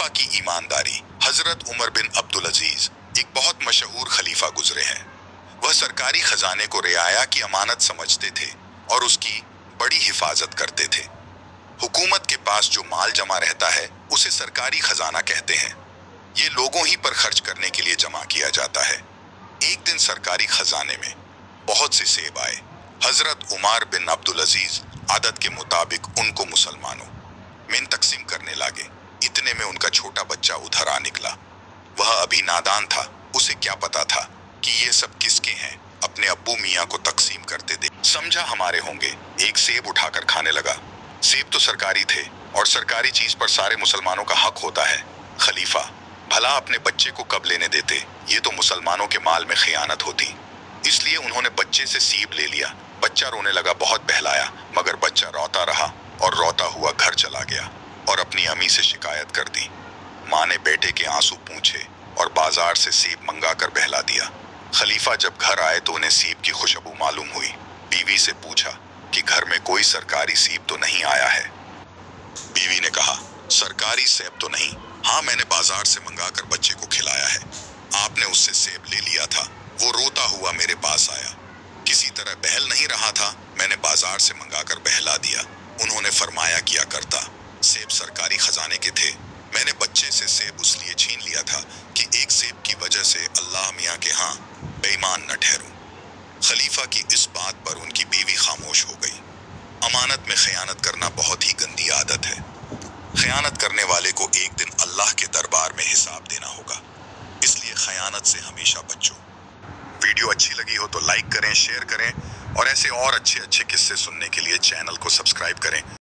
खलीफा की ईमानदारी। हजरत उमर बिन अब्दुल अजीज एक बहुत मशहूर खलीफा गुजरे हैं। वह सरकारी खजाने को रियाया की अमानत समझते थे और उसकी बड़ी हिफाजत करते थे। हुकूमत के पास जो माल जमा रहता है उसे सरकारी खजाना कहते हैं। ये लोगों ही पर खर्च करने के लिए जमा किया जाता है। एक दिन सरकारी खजाने में बहुत से सेब आए। हजरत उमर बिन अब्दुल अजीज आदत के मुताबिक उनको मुसलमानों में तकसीम करने लगे। इतने में उनका छोटा बच्चा उधर आ निकला। वह अभी नादान था, उसे क्या पता था कि ये सब किसके हैं। अपने अब्बू मियाँ को तकसीम करते देख समझा हमारे होंगे, एक सेब उठाकर खाने लगा। सेब तो सरकारी थे और सरकारी चीज पर सारे मुसलमानों का हक होता है। खलीफा भला अपने बच्चे को कब लेने देते, ये तो मुसलमानों के माल में खियानत होती। इसलिए उन्होंने बच्चे से सीब ले लिया। बच्चा रोने लगा, बहुत बहलाया, मगर बच्चा रोता रहा और रोता हुआ घर चला गया और अपनी अम्मी से शिकायत कर दी। माँ ने बेटे के आंसू पूछे और बाजार से सेब मंगा कर बहला दिया। खलीफा जब घर आए तो उन्हें सेब की खुशबू मालूम हुई। बीवी से पूछा कि घर में कोई सरकारी सेब तो नहीं आया है। बीवी ने कहा, सरकारी सेब तो नहीं, हाँ मैंने बाजार से मंगाकर बच्चे को खिलाया है। आपने उससे सेब ले लिया था, वो रोता हुआ मेरे पास आया। किसी तरह बहल नहीं रहा था, मैंने बाजार से मंगाकर बहला दिया। उन्होंने फरमाया किया करता, सेब सरकारी खजाने के थे। मैंने बच्चे से सेब इसलिए छीन लिया था कि एक सेब की वजह से अल्लाह मियाँ के यहाँ बेईमान न ठहरूं। खलीफा की इस बात पर उनकी बीवी खामोश हो गई। अमानत में खयानत करना बहुत ही गंदी आदत है। खयानत करने वाले को एक दिन अल्लाह के दरबार में हिसाब देना होगा, इसलिए खयानत से हमेशा बचो। वीडियो अच्छी लगी हो तो लाइक करें, शेयर करें और ऐसे और अच्छे अच्छे किस्से सुनने के लिए चैनल को सब्सक्राइब करें।